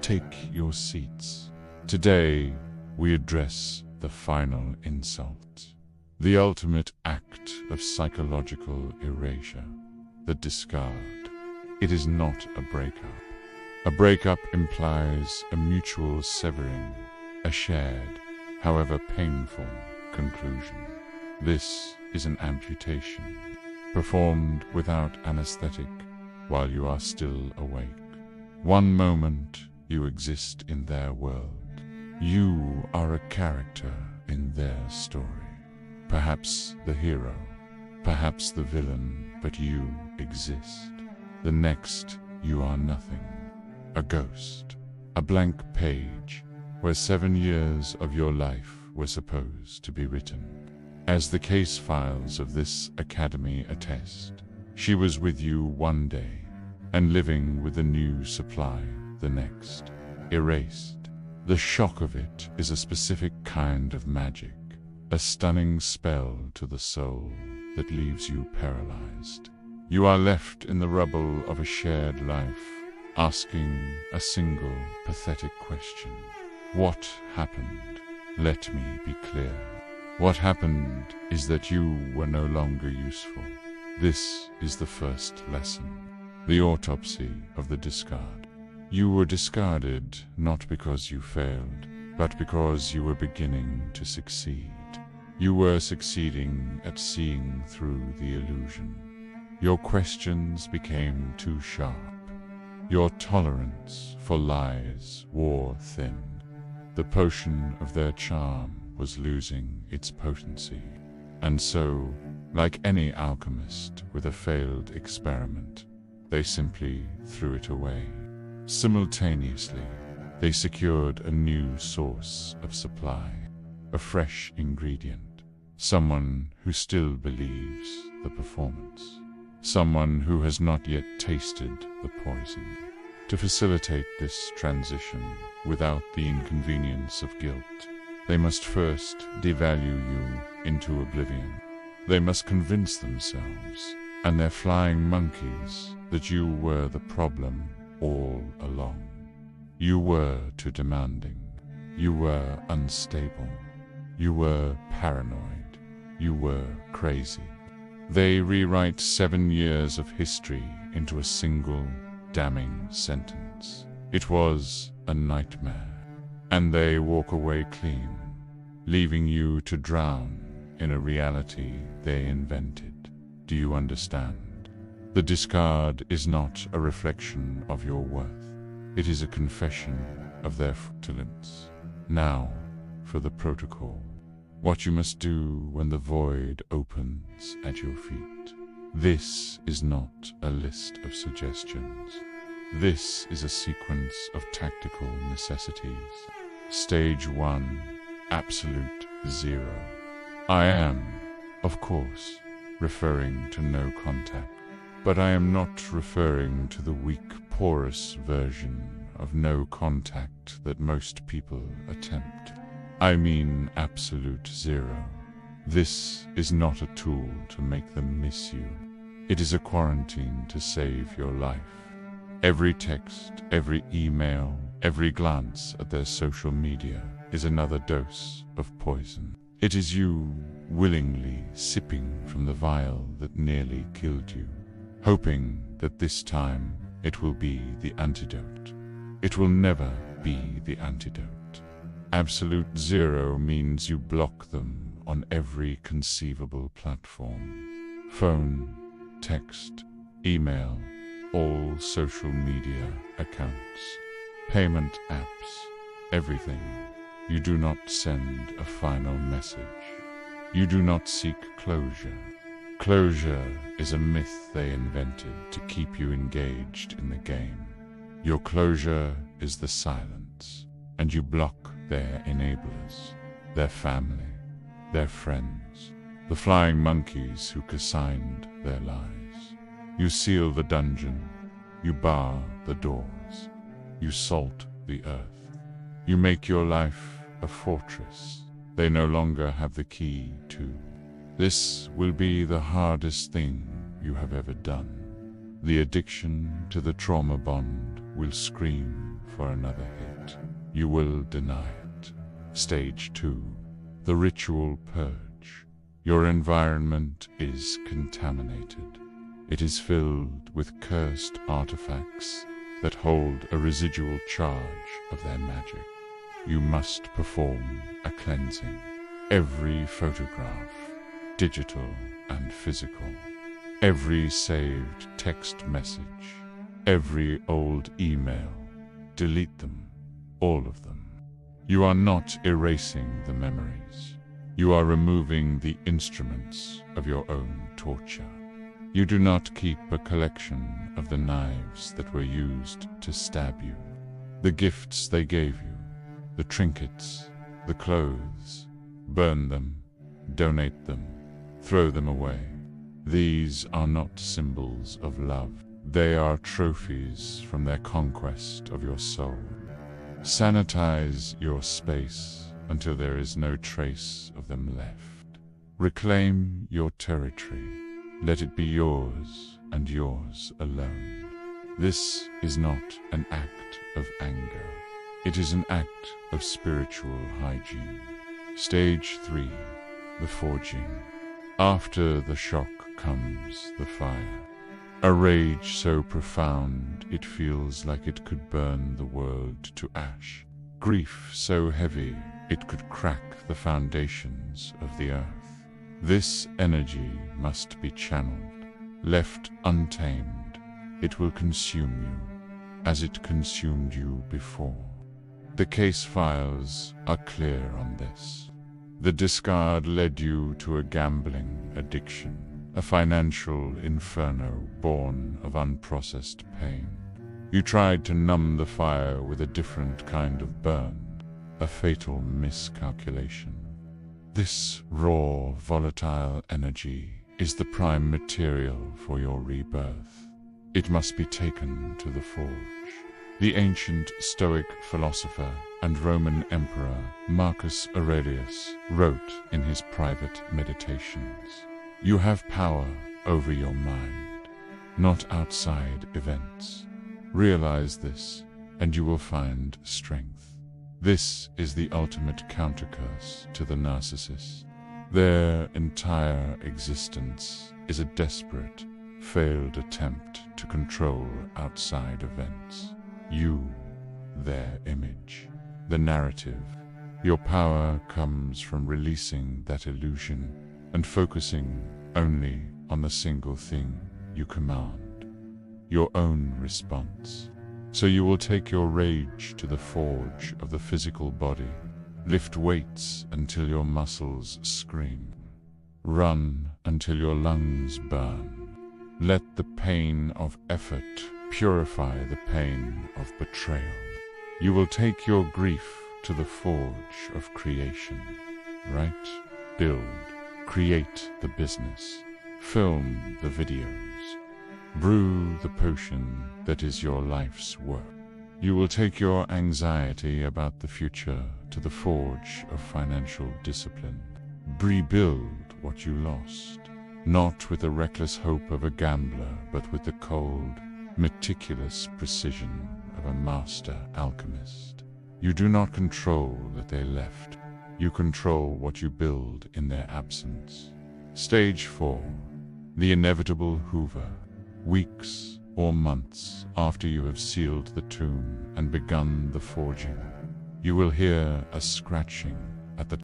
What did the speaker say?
Take your seats. Today, we address the final insult, the ultimate act of psychological erasure, the discard. It is not a breakup. A breakup implies a mutual severing, a shared, however painful, conclusion. This is an amputation, performed without anesthetic while you are still awake. One moment you exist in their world. You are a character in their story. Perhaps the hero, perhaps the villain, but you exist. The next, you are nothing. A ghost, a blank page where 7 years of your life were supposed to be written. As the case files of this academy attest, she was with you one day and living with a new supply the next. Erased. The shock of it is a specific kind of magic, a stunning spell to the soul that leaves you paralyzed. You are left in the rubble of a shared life, asking a single pathetic question. What happened? Let me be clear. What happened is that you were no longer useful. This is the first lesson, the autopsy of the discard. You were discarded not because you failed, but because you were beginning to succeed. You were succeeding at seeing through the illusion. Your questions became too sharp. Your tolerance for lies wore thin. The potion of their charm was losing its potency. And so, like any alchemist with a failed experiment, they simply threw it away. Simultaneously, they secured a new source of supply, a fresh ingredient, someone who still believes the performance, someone who has not yet tasted the poison. To facilitate this transition without the inconvenience of guilt, they must first devalue you into oblivion. They must convince themselves and their flying monkeys that you were the problem all along. You were too demanding. You were unstable. You were paranoid. You were crazy. They rewrite 7 years of history into a single damning sentence. It was a nightmare. And they walk away clean, leaving you to drown in a reality they invented. Do you understand? The discard is not a reflection of your worth. It is a confession of their fraudulence. Now, for the protocol. What you must do when the void opens at your feet. This is not a list of suggestions. This is a sequence of tactical necessities. Stage 1, absolute 0. I am, of course, referring to no contact, but I am not referring to the weak, porous version of no contact that most people attempt. I mean absolute 0. This is not a tool to make them miss you. It is a quarantine to save your life. Every text, every email, every glance at their social media is another dose of poison. It is you willingly sipping from the vial that nearly killed you, hoping that this time it will be the antidote. It will never be the antidote. Absolute 0 means you block them on every conceivable platform. Phone, text, email, all social media accounts, payment apps, everything. You do not send a final message. You do not seek closure. Closure is a myth they invented to keep you engaged in the game. Your closure is the silence, and you block their enablers, their family, their friends, the flying monkeys who consigned their lives. You seal the dungeon, you bar the doors, you salt the earth. You make your life a fortress they no longer have the key to. This will be the hardest thing you have ever done. The addiction to the trauma bond will scream for another hit. You will deny it. Stage 2. The Ritual Purge. Your environment is contaminated. It is filled with cursed artifacts that hold a residual charge of their magic. You must perform a cleansing. Every photograph, digital and physical, every saved text message, every old email, delete them, all of them. You are not erasing the memories. You are removing the instruments of your own torture. You do not keep a collection of the knives that were used to stab you, the gifts they gave you, the trinkets, the clothes. Burn them, donate them, throw them away. These are not symbols of love. They are trophies from their conquest of your soul. Sanitize your space until there is no trace of them left. Reclaim your territory. Let it be yours and yours alone. This is not an act of anger. It is an act of spiritual hygiene. Stage 3. The Forging. After the shock comes the fire. A rage so profound it feels like it could burn the world to ash. Grief so heavy it could crack the foundations of the earth. This energy must be channeled. Left untamed, it will consume you, as it consumed you before. The case files are clear on this. The discard led you to a gambling addiction, a financial inferno born of unprocessed pain. You tried to numb the fire with a different kind of burn, a fatal miscalculation. This raw, volatile energy is the prime material for your rebirth. It must be taken to the forge. The ancient Stoic philosopher and Roman emperor Marcus Aurelius wrote in his private meditations, "You have power over your mind, not outside events. Realize this, and you will find strength." This is the ultimate countercurse to the narcissist. Their entire existence is a desperate, failed attempt to control outside events. You, their image, the narrative. Your power comes from releasing that illusion and focusing only on the single thing you command, your own response. So you will take your rage to the forge of the physical body, lift weights until your muscles scream, run until your lungs burn. Let the pain of effort purify the pain of betrayal. You will take your grief to the forge of creation. Write, build, create the business, film the videos, brew the potion that is your life's work. You will take your anxiety about the future to the forge of financial discipline. Rebuild what you lost, not with the reckless hope of a gambler, but with the cold, meticulous precision of a master alchemist. You do not control that they left. You control what you build in their absence. Stage 4. The inevitable hoover. Weeks or months after you have sealed the tomb and begun the forging, you will hear a scratching at the